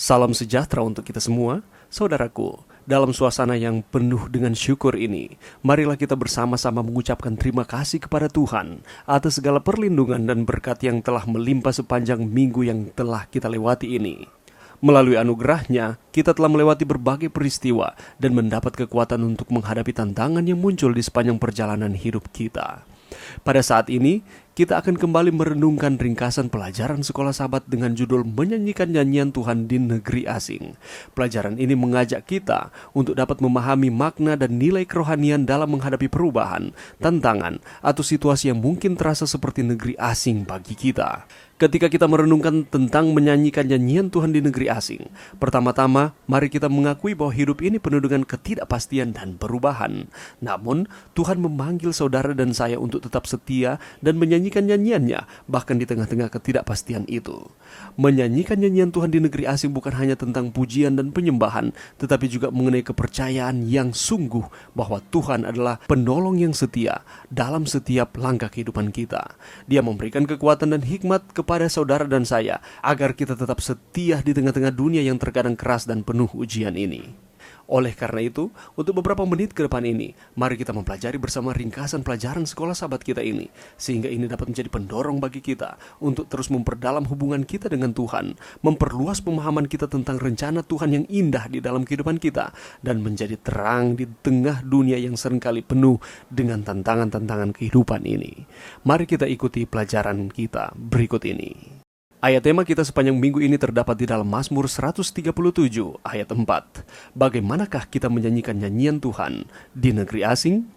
Salam sejahtera untuk kita semua, saudaraku. Dalam suasana yang penuh dengan syukur ini, marilah kita bersama-sama mengucapkan terima kasih kepada Tuhan atas segala perlindungan dan berkat yang telah melimpah sepanjang minggu yang telah kita lewati ini. Melalui anugerahnya, kita telah melewati berbagai peristiwa dan mendapat kekuatan untuk menghadapi tantangan yang muncul di sepanjang perjalanan hidup kita. Pada saat ini, kita akan kembali merenungkan ringkasan pelajaran sekolah Sabat dengan judul Menyanyikan Nyanyian Tuhan di Negeri Asing. Pelajaran ini mengajak kita untuk dapat memahami makna dan nilai kerohanian dalam menghadapi perubahan, tantangan, atau situasi yang mungkin terasa seperti negeri asing bagi kita. Ketika kita merenungkan tentang menyanyikan nyanyian Tuhan di negeri asing, pertama-tama mari kita mengakui bahwa hidup ini penuh dengan ketidakpastian dan perubahan. Namun, Tuhan memanggil saudara dan saya untuk tetap setia dan menyanyikan nyanyiannya, bahkan di tengah-tengah ketidakpastian itu. Menyanyikan nyanyian Tuhan di negeri asing bukan hanya tentang pujian dan penyembahan, tetapi juga mengenai kepercayaan yang sungguh bahwa Tuhan adalah penolong yang setia dalam setiap langkah kehidupan kita. Dia memberikan kekuatan dan hikmat kepada saudara dan saya, agar kita tetap setia di tengah-tengah dunia yang terkadang keras dan penuh ujian ini. Oleh karena itu, untuk beberapa menit ke depan ini, mari kita mempelajari bersama ringkasan pelajaran sekolah Sabat kita ini, sehingga ini dapat menjadi pendorong bagi kita untuk terus memperdalam hubungan kita dengan Tuhan, memperluas pemahaman kita tentang rencana Tuhan yang indah di dalam kehidupan kita, dan menjadi terang di tengah dunia yang seringkali penuh dengan tantangan-tantangan kehidupan ini. Mari kita ikuti pelajaran kita berikut ini. Ayat tema kita sepanjang minggu ini terdapat di dalam Mazmur 137 ayat 4. Bagaimanakah kita menyanyikan nyanyian Tuhan di negeri asing?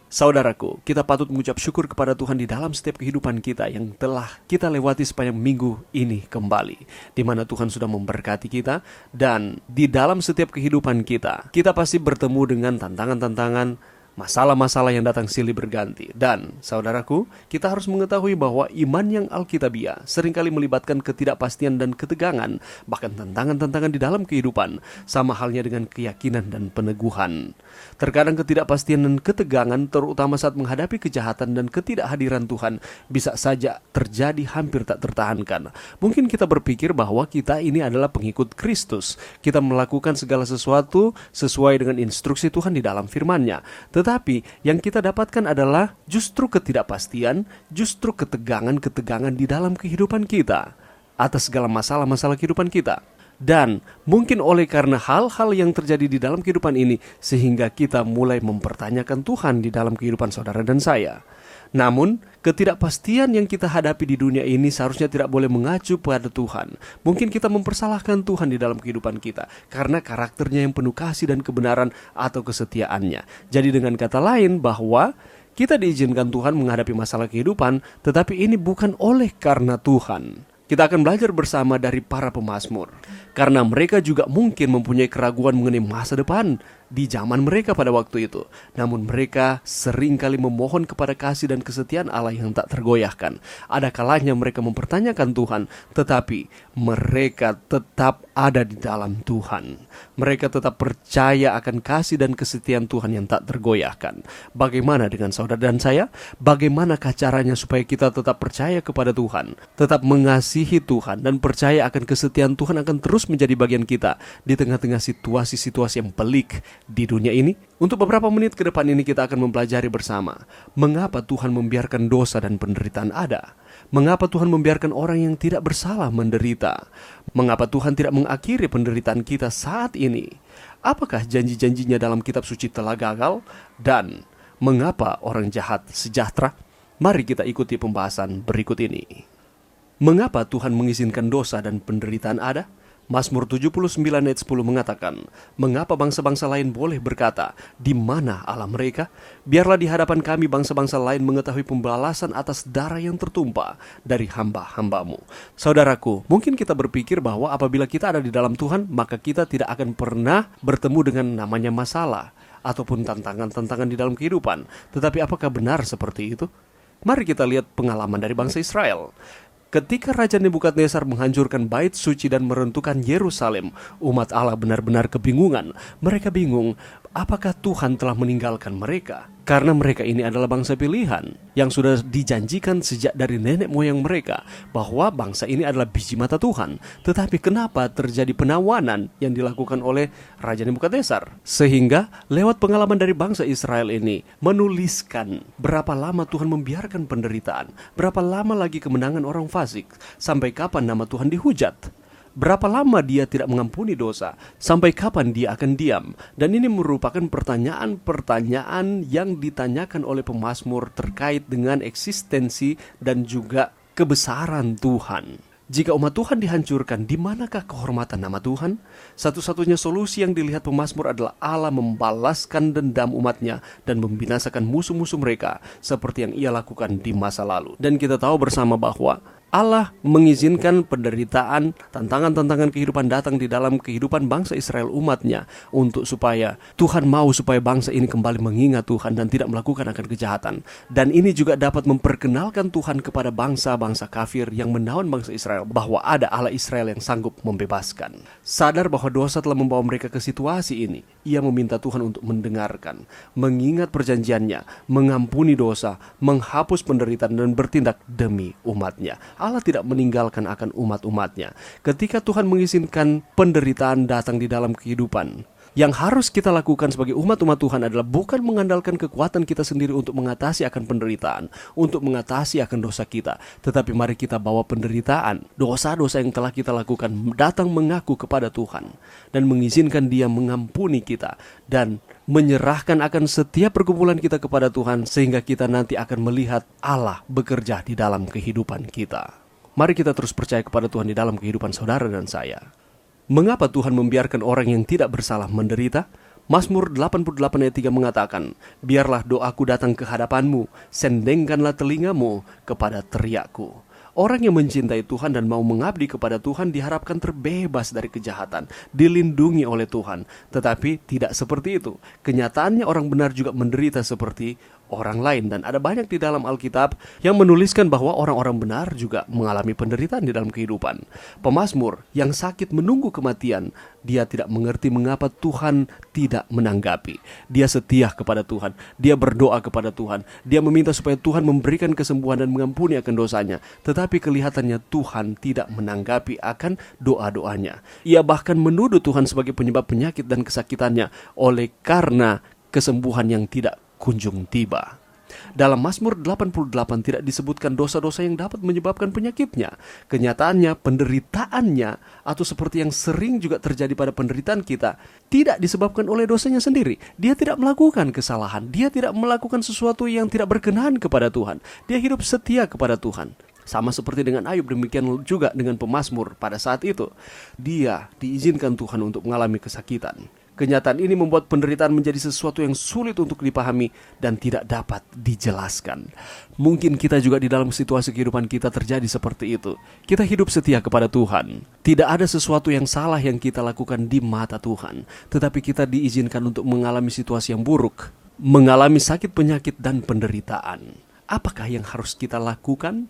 Saudaraku, kita patut mengucap syukur kepada Tuhan di dalam setiap kehidupan kita yang telah kita lewati sepanjang minggu ini kembali, di mana Tuhan sudah memberkati kita, dan di dalam setiap kehidupan kita pasti bertemu dengan tantangan-tantangan, masalah-masalah yang datang silih berganti. Dan, saudaraku, kita harus mengetahui bahwa iman yang alkitabiah seringkali melibatkan ketidakpastian dan ketegangan, bahkan tantangan-tantangan di dalam kehidupan, sama halnya dengan keyakinan dan peneguhan. Terkadang ketidakpastian dan ketegangan, terutama saat menghadapi kejahatan dan ketidakhadiran Tuhan, bisa saja terjadi hampir tak tertahankan. Mungkin kita berpikir bahwa kita ini adalah pengikut Kristus. Kita melakukan segala sesuatu sesuai dengan instruksi Tuhan di dalam firman-Nya. Tetapi yang kita dapatkan adalah justru ketidakpastian, justru ketegangan-ketegangan di dalam kehidupan kita, atas segala masalah-masalah kehidupan kita. Dan mungkin oleh karena hal-hal yang terjadi di dalam kehidupan ini, sehingga kita mulai mempertanyakan Tuhan di dalam kehidupan saudara dan saya. Namun, ketidakpastian yang kita hadapi di dunia ini seharusnya tidak boleh mengacu pada Tuhan. Mungkin kita mempersalahkan Tuhan di dalam kehidupan kita karena karakternya yang penuh kasih dan kebenaran atau kesetiaannya. Jadi dengan kata lain bahwa kita diizinkan Tuhan menghadapi masalah kehidupan, tetapi ini bukan oleh karena Tuhan. Kita akan belajar bersama dari para pemazmur, karena mereka juga mungkin mempunyai keraguan mengenai masa depan di zaman mereka pada waktu itu. Namun mereka seringkali memohon kepada kasih dan kesetiaan Allah yang tak tergoyahkan. Ada kalanya mereka mempertanyakan Tuhan, tetapi mereka tetap ada di dalam Tuhan. Mereka tetap percaya akan kasih dan kesetiaan Tuhan yang tak tergoyahkan. Bagaimana dengan saudara dan saya? Bagaimanakah caranya supaya kita tetap percaya kepada Tuhan, tetap mengasihi Tuhan, dan percaya akan kesetiaan Tuhan akan terus menjadi bagian kita di tengah-tengah situasi-situasi yang pelik di dunia ini? Untuk beberapa menit ke depan ini kita akan mempelajari bersama mengapa Tuhan membiarkan dosa dan penderitaan ada. Mengapa Tuhan membiarkan orang yang tidak bersalah menderita? Mengapa Tuhan tidak mengakhiri penderitaan kita saat ini? Apakah janji-janjinya dalam kitab suci telah gagal? Dan mengapa orang jahat sejahtera? Mari kita ikuti pembahasan berikut ini. Mengapa Tuhan mengizinkan dosa dan penderitaan ada? Mazmur 79 ayat 10 mengatakan, mengapa bangsa-bangsa lain boleh berkata, di mana Allah mereka? Biarlah di hadapan kami bangsa-bangsa lain mengetahui pembalasan atas darah yang tertumpah dari hamba-hambamu. Saudaraku, mungkin kita berpikir bahwa apabila kita ada di dalam Tuhan, maka kita tidak akan pernah bertemu dengan namanya masalah ataupun tantangan-tantangan di dalam kehidupan. Tetapi apakah benar seperti itu? Mari kita lihat pengalaman dari bangsa Israel. Ketika Raja Nebukadnezar menghancurkan bait suci dan meruntuhkan Yerusalem, umat Allah benar-benar kebingungan. Mereka bingung, apakah Tuhan telah meninggalkan mereka? Karena mereka ini adalah bangsa pilihan yang sudah dijanjikan sejak dari nenek moyang mereka bahwa bangsa ini adalah biji mata Tuhan. Tetapi kenapa terjadi penawanan yang dilakukan oleh Raja Nebukadnezar? Sehingga lewat pengalaman dari bangsa Israel ini menuliskan berapa lama Tuhan membiarkan penderitaan, berapa lama lagi kemenangan orang fasik, sampai kapan nama Tuhan dihujat. Berapa lama dia tidak mengampuni dosa? Sampai kapan dia akan diam? Dan ini merupakan pertanyaan-pertanyaan yang ditanyakan oleh pemazmur terkait dengan eksistensi dan juga kebesaran Tuhan. Jika umat Tuhan dihancurkan, di manakah kehormatan nama Tuhan? Satu-satunya solusi yang dilihat pemazmur adalah Allah membalaskan dendam umatnya dan membinasakan musuh-musuh mereka seperti yang ia lakukan di masa lalu. Dan kita tahu bersama bahwa Allah mengizinkan penderitaan, tantangan-tantangan kehidupan datang di dalam kehidupan bangsa Israel umatnya untuk supaya Tuhan mau supaya bangsa ini kembali mengingat Tuhan dan tidak melakukan akan kejahatan. Dan ini juga dapat memperkenalkan Tuhan kepada bangsa-bangsa kafir yang menawan bangsa Israel bahwa ada Allah Israel yang sanggup membebaskan. Sadar bahwa dosa telah membawa mereka ke situasi ini, ia meminta Tuhan untuk mendengarkan, mengingat perjanjiannya, mengampuni dosa, menghapus penderitaan dan bertindak demi umatnya. Allah tidak meninggalkan akan umat-umatnya. Ketika Tuhan mengizinkan penderitaan datang di dalam kehidupan, yang harus kita lakukan sebagai umat-umat Tuhan adalah bukan mengandalkan kekuatan kita sendiri untuk mengatasi akan penderitaan, untuk mengatasi akan dosa kita. Tetapi mari kita bawa penderitaan, dosa-dosa yang telah kita lakukan, datang mengaku kepada Tuhan dan mengizinkan Dia mengampuni kita dan menyerahkan akan setiap pergumulan kita kepada Tuhan, sehingga kita nanti akan melihat Allah bekerja di dalam kehidupan kita. Mari kita terus percaya kepada Tuhan di dalam kehidupan saudara dan saya. Mengapa Tuhan membiarkan orang yang tidak bersalah menderita? Mazmur 88 ayat 3 mengatakan, biarlah doaku datang ke hadapanmu, sendengkanlah telingamu kepada teriakku. Orang yang mencintai Tuhan dan mau mengabdi kepada Tuhan diharapkan terbebas dari kejahatan, dilindungi oleh Tuhan. Tetapi tidak seperti itu. Kenyataannya orang benar juga menderita seperti orang lain. Dan ada banyak di dalam Alkitab yang menuliskan bahwa orang-orang benar juga mengalami penderitaan di dalam kehidupan. Pemazmur yang sakit menunggu kematian, dia tidak mengerti mengapa Tuhan tidak menanggapi. Dia setia kepada Tuhan, dia berdoa kepada Tuhan, dia meminta supaya Tuhan memberikan kesembuhan dan mengampuni akan dosanya. Tetapi kelihatannya Tuhan tidak menanggapi akan doa-doanya. Ia bahkan menuduh Tuhan sebagai penyebab penyakit dan kesakitannya oleh karena kesembuhan yang tidak kunjung tiba. Dalam Mazmur 88 tidak disebutkan dosa-dosa yang dapat menyebabkan penyakitnya. Kenyataannya penderitaannya, atau seperti yang sering juga terjadi pada penderitaan kita, tidak disebabkan oleh dosanya sendiri. Dia tidak melakukan kesalahan, dia tidak melakukan sesuatu yang tidak berkenan kepada Tuhan. Dia hidup setia kepada Tuhan. Sama seperti dengan Ayub, demikian juga dengan pemazmur pada saat itu. Dia diizinkan Tuhan untuk mengalami kesakitan. Kenyataan ini membuat penderitaan menjadi sesuatu yang sulit untuk dipahami dan tidak dapat dijelaskan. Mungkin kita juga di dalam situasi kehidupan kita terjadi seperti itu. Kita hidup setia kepada Tuhan. Tidak ada sesuatu yang salah yang kita lakukan di mata Tuhan. Tetapi kita diizinkan untuk mengalami situasi yang buruk, mengalami sakit, penyakit, dan penderitaan. Apakah yang harus kita lakukan?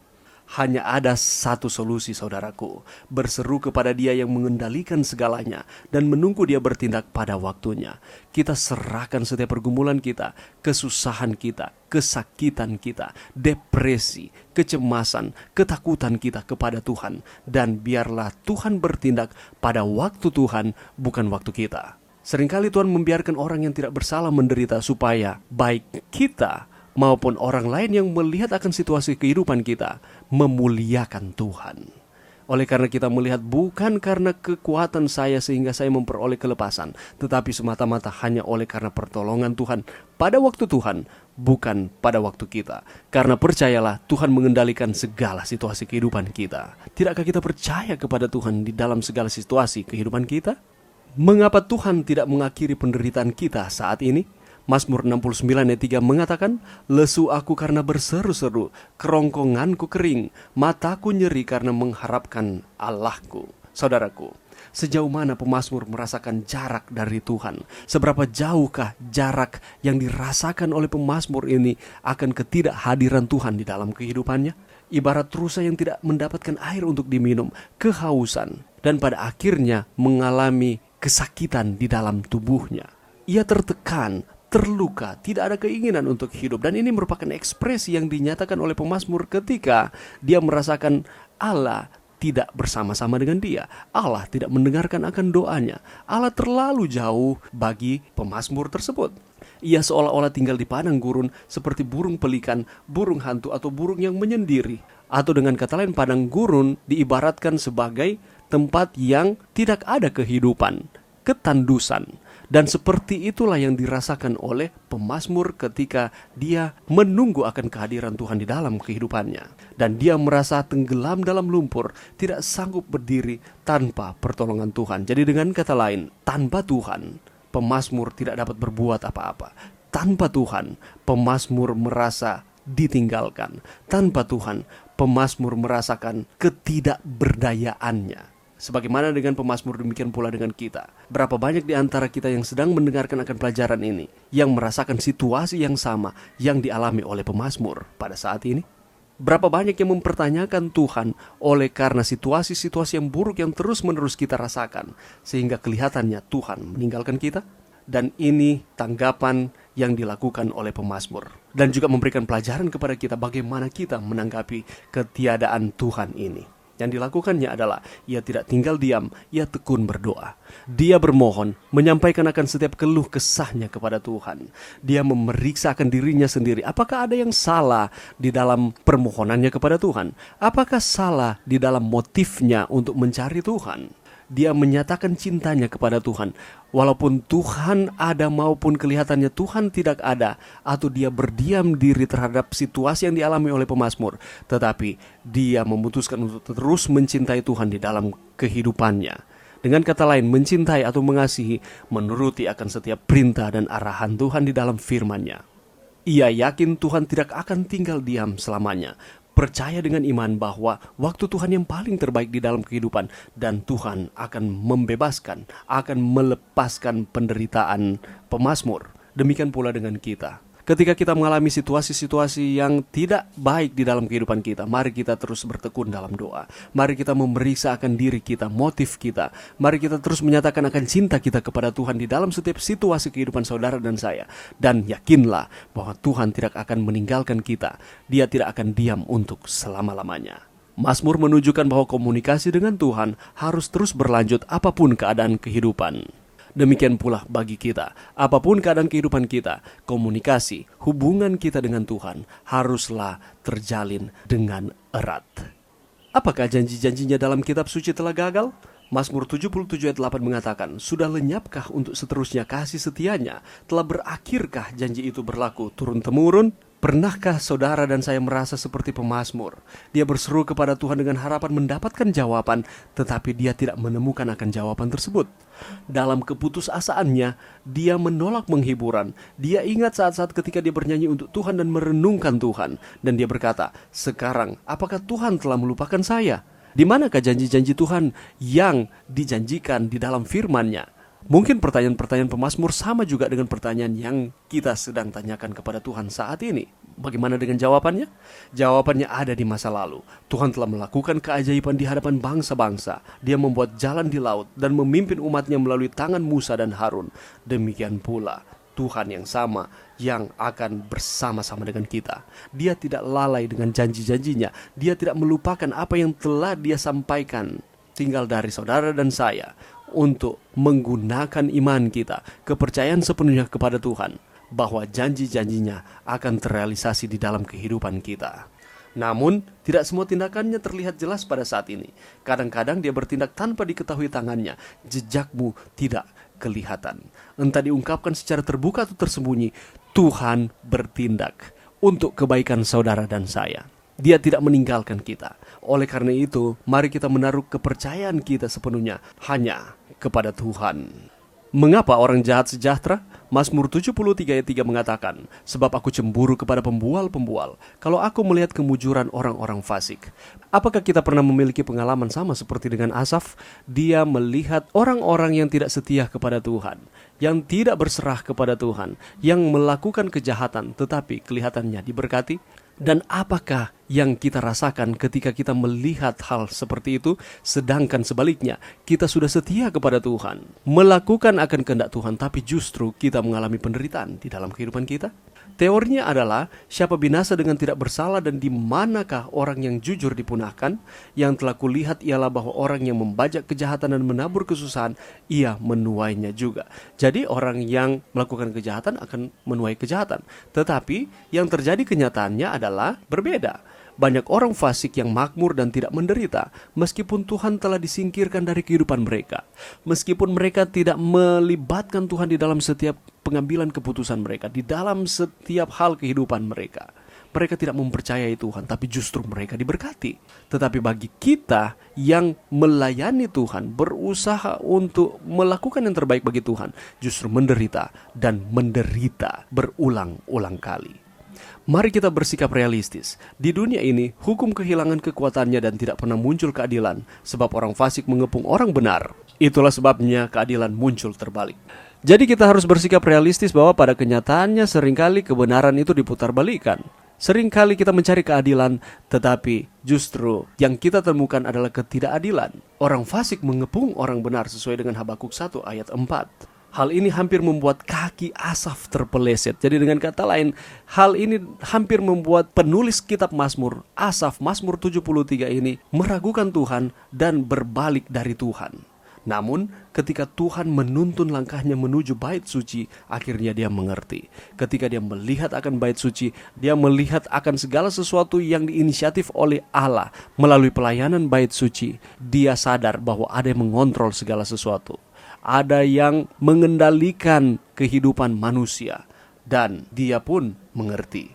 Hanya ada satu solusi, saudaraku. Berseru kepada Dia yang mengendalikan segalanya dan menunggu Dia bertindak pada waktunya. Kita serahkan setiap pergumulan kita, kesusahan kita, kesakitan kita, depresi, kecemasan, ketakutan kita kepada Tuhan. Dan biarlah Tuhan bertindak pada waktu Tuhan, bukan waktu kita. Seringkali Tuhan membiarkan orang yang tidak bersalah menderita supaya baik kita maupun orang lain yang melihat akan situasi kehidupan kita memuliakan Tuhan. Oleh karena kita melihat bukan karena kekuatan saya sehingga saya memperoleh kelepasan, tetapi semata-mata hanya oleh karena pertolongan Tuhan pada waktu Tuhan, bukan pada waktu kita. Karena percayalah, Tuhan mengendalikan segala situasi kehidupan kita. Tidakkah kita percaya kepada Tuhan di dalam segala situasi kehidupan kita? Mengapa Tuhan tidak mengakhiri penderitaan kita saat ini? Mazmur 69 ayat 3 mengatakan, lesu aku karena berseru-seru, kerongkonganku kering, mataku nyeri karena mengharapkan Allahku. Saudaraku, sejauh mana pemazmur merasakan jarak dari Tuhan? Seberapa jauhkah jarak yang dirasakan oleh pemazmur ini akan ketidakhadiran Tuhan di dalam kehidupannya? Ibarat rusa yang tidak mendapatkan air untuk diminum, kehausan, dan pada akhirnya mengalami kesakitan di dalam tubuhnya. Ia tertekan, terluka, tidak ada keinginan untuk hidup. Dan ini merupakan ekspresi yang dinyatakan oleh pemazmur ketika dia merasakan Allah tidak bersama-sama dengan dia. Allah tidak mendengarkan akan doanya. Allah terlalu jauh bagi pemazmur tersebut. Ia seolah-olah tinggal di padang gurun seperti burung pelikan, burung hantu, atau burung yang menyendiri. Atau dengan kata lain, padang gurun diibaratkan sebagai tempat yang tidak ada kehidupan, ketandusan. Dan seperti itulah yang dirasakan oleh pemazmur ketika dia menunggu akan kehadiran Tuhan di dalam kehidupannya. Dan dia merasa tenggelam dalam lumpur, tidak sanggup berdiri tanpa pertolongan Tuhan. Jadi dengan kata lain, tanpa Tuhan, pemazmur tidak dapat berbuat apa-apa. Tanpa Tuhan, pemazmur merasa ditinggalkan. Tanpa Tuhan, pemazmur merasakan ketidakberdayaannya. Sebagaimana dengan pemazmur, demikian pula dengan kita. Berapa banyak di antara kita yang sedang mendengarkan akan pelajaran ini, yang merasakan situasi yang sama yang dialami oleh pemazmur pada saat ini? Berapa banyak yang mempertanyakan Tuhan oleh karena situasi-situasi yang buruk yang terus-menerus kita rasakan, sehingga kelihatannya Tuhan meninggalkan kita? Dan ini tanggapan yang dilakukan oleh pemazmur. Dan juga memberikan pelajaran kepada kita bagaimana kita menanggapi ketiadaan Tuhan ini. Yang dilakukannya adalah ia tidak tinggal diam, ia tekun berdoa. Dia bermohon, menyampaikan akan setiap keluh kesahnya kepada Tuhan. Dia memeriksakan dirinya sendiri. Apakah ada yang salah di dalam permohonannya kepada Tuhan? Apakah salah di dalam motifnya untuk mencari Tuhan? Dia menyatakan cintanya kepada Tuhan. Walaupun Tuhan ada maupun kelihatannya Tuhan tidak ada, atau dia berdiam diri terhadap situasi yang dialami oleh pemazmur, tetapi dia memutuskan untuk terus mencintai Tuhan di dalam kehidupannya. Dengan kata lain, mencintai atau mengasihi, menuruti akan setiap perintah dan arahan Tuhan di dalam firman-Nya. Ia yakin Tuhan tidak akan tinggal diam selamanya. Percaya dengan iman bahwa waktu Tuhan yang paling terbaik di dalam kehidupan, dan Tuhan akan membebaskan, akan melepaskan penderitaan pemazmur. Demikian pula dengan kita. Ketika kita mengalami situasi-situasi yang tidak baik di dalam kehidupan kita, mari kita terus bertekun dalam doa. Mari kita memeriksa akan diri kita, motif kita. Mari kita terus menyatakan akan cinta kita kepada Tuhan di dalam setiap situasi kehidupan saudara dan saya. Dan yakinlah bahwa Tuhan tidak akan meninggalkan kita. Dia tidak akan diam untuk selama-lamanya. Mazmur menunjukkan bahwa komunikasi dengan Tuhan harus terus berlanjut apapun keadaan kehidupan. Demikian pula bagi kita, apapun keadaan kehidupan kita, komunikasi, hubungan kita dengan Tuhan haruslah terjalin dengan erat. Apakah janji-janjinya dalam kitab suci telah gagal? Mazmur 77 ayat 8 mengatakan, sudah lenyapkah untuk seterusnya kasih setianya? Telah berakhirkah janji itu berlaku turun-temurun? Pernahkah saudara dan saya merasa seperti pemazmur? Dia berseru kepada Tuhan dengan harapan mendapatkan jawaban, tetapi dia tidak menemukan akan jawaban tersebut. Dalam keputusasaannya, dia menolak menghiburan. Dia ingat saat-saat ketika dia bernyanyi untuk Tuhan dan merenungkan Tuhan. Dan dia berkata, sekarang apakah Tuhan telah melupakan saya? Di manakah janji-janji Tuhan yang dijanjikan di dalam firman-Nya? Mungkin pertanyaan-pertanyaan pemazmur sama juga dengan pertanyaan yang kita sedang tanyakan kepada Tuhan saat ini. Bagaimana dengan jawabannya? Jawabannya ada di masa lalu. Tuhan telah melakukan keajaiban di hadapan bangsa-bangsa. Dia membuat jalan di laut dan memimpin umatnya melalui tangan Musa dan Harun. Demikian pula Tuhan yang sama yang akan bersama-sama dengan kita. Dia tidak lalai dengan janji-janjinya. Dia tidak melupakan apa yang telah dia sampaikan. Tinggal dari saudara dan saya untuk menggunakan iman kita, kepercayaan sepenuhnya kepada Tuhan, bahwa janji-janjinya akan terrealisasi di dalam kehidupan kita. Namun, tidak semua tindakannya terlihat jelas pada saat ini. Kadang-kadang dia bertindak tanpa diketahui tangannya. Jejakmu tidak kelihatan. Entah diungkapkan secara terbuka atau tersembunyi, Tuhan bertindak untuk kebaikan saudara dan saya. Dia tidak meninggalkan kita. Oleh karena itu, mari kita menaruh kepercayaan kita sepenuhnya hanya kepada Tuhan. Mengapa orang jahat sejahtera? Mazmur 73 ayat 3 mengatakan, sebab aku cemburu kepada pembual-pembual, kalau aku melihat kemujuran orang-orang fasik. Apakah kita pernah memiliki pengalaman sama seperti dengan Asaf? Dia melihat orang-orang yang tidak setia kepada Tuhan, yang tidak berserah kepada Tuhan, yang melakukan kejahatan tetapi kelihatannya diberkati. Dan apakah yang kita rasakan ketika kita melihat hal seperti itu, sedangkan sebaliknya kita sudah setia kepada Tuhan, melakukan akan kehendak Tuhan, tapi justru kita mengalami penderitaan di dalam kehidupan kita? Teorinya adalah siapa binasa dengan tidak bersalah dan di manakah orang yang jujur dipunahkan? Yang telah kulihat ialah bahwa orang yang membajak kejahatan dan menabur kesusahan, ia menuainya juga. Jadi orang yang melakukan kejahatan akan menuai kejahatan. Tetapi yang terjadi kenyataannya adalah berbeda. Banyak orang fasik yang makmur dan tidak menderita, meskipun Tuhan telah disingkirkan dari kehidupan mereka. Meskipun mereka tidak melibatkan Tuhan di dalam setiap pengambilan keputusan mereka, di dalam setiap hal kehidupan mereka. Mereka tidak mempercayai Tuhan, tapi justru mereka diberkati. Tetapi bagi kita yang melayani Tuhan, berusaha untuk melakukan yang terbaik bagi Tuhan, justru menderita dan menderita berulang-ulang kali. Mari kita bersikap realistis. Di dunia ini, hukum kehilangan kekuatannya dan tidak pernah muncul keadilan, sebab orang fasik mengepung orang benar. Itulah sebabnya keadilan muncul terbalik. Jadi kita harus bersikap realistis bahwa pada kenyataannya seringkali kebenaran itu diputarbalikkan. Seringkali kita mencari keadilan, tetapi justru yang kita temukan adalah ketidakadilan. Orang fasik mengepung orang benar sesuai dengan Habakuk 1 ayat 4. Hal ini hampir membuat kaki Asaf terpeleset. Jadi dengan kata lain, hal ini hampir membuat penulis kitab Mazmur, Asaf, Mazmur 73 ini meragukan Tuhan dan berbalik dari Tuhan. Namun ketika Tuhan menuntun langkahnya menuju bait suci, akhirnya dia mengerti. Ketika dia melihat akan bait suci, dia melihat akan segala sesuatu yang diinisiatif oleh Allah melalui pelayanan bait suci. Dia sadar bahwa ada yang mengontrol segala sesuatu. Ada yang mengendalikan kehidupan manusia, dan dia pun mengerti.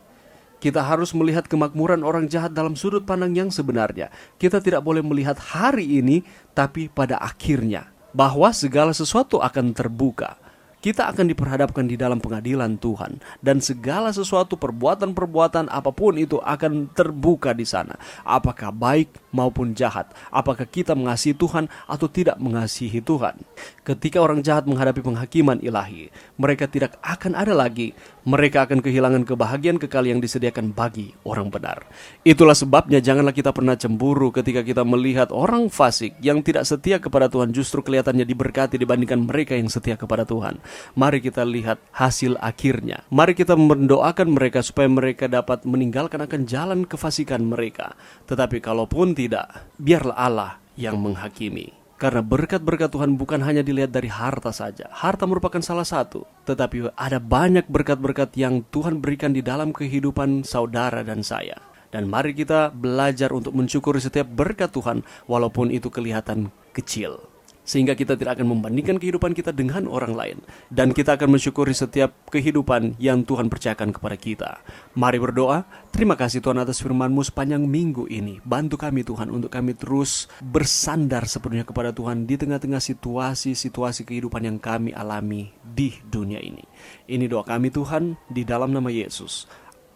Kita harus melihat kemakmuran orang jahat dalam sudut pandang yang sebenarnya. Kita tidak boleh melihat hari ini, tapi pada akhirnya, bahwa segala sesuatu akan terbuka. Kita akan diperhadapkan di dalam pengadilan Tuhan, dan segala sesuatu perbuatan-perbuatan apapun itu akan terbuka di sana. Apakah baik maupun jahat, apakah kita mengasihi Tuhan atau tidak mengasihi Tuhan. Ketika orang jahat menghadapi penghakiman ilahi, mereka tidak akan ada lagi. Mereka akan kehilangan kebahagiaan kekal yang disediakan bagi orang benar. Itulah sebabnya janganlah kita pernah cemburu ketika kita melihat orang fasik yang tidak setia kepada Tuhan justru kelihatannya diberkati dibandingkan mereka yang setia kepada Tuhan. Mari kita lihat hasil akhirnya. Mari kita mendoakan mereka supaya mereka dapat meninggalkan akan jalan kefasikan mereka. Tetapi kalaupun tidak, biarlah Allah yang menghakimi. Karena berkat-berkat Tuhan bukan hanya dilihat dari harta saja. Harta merupakan salah satu. Tetapi ada banyak berkat-berkat yang Tuhan berikan di dalam kehidupan saudara dan saya. Dan mari kita belajar untuk mensyukuri setiap berkat Tuhan walaupun itu kelihatan kecil. Sehingga kita tidak akan membandingkan kehidupan kita dengan orang lain. Dan kita akan mensyukuri setiap kehidupan yang Tuhan percayakan kepada kita. Mari berdoa. Terima kasih Tuhan atas firman-Mu sepanjang minggu ini. Bantu kami Tuhan untuk kami terus bersandar sepenuhnya kepada Tuhan di tengah-tengah situasi-situasi kehidupan yang kami alami di dunia ini. Ini doa kami Tuhan di dalam nama Yesus.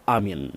Amin.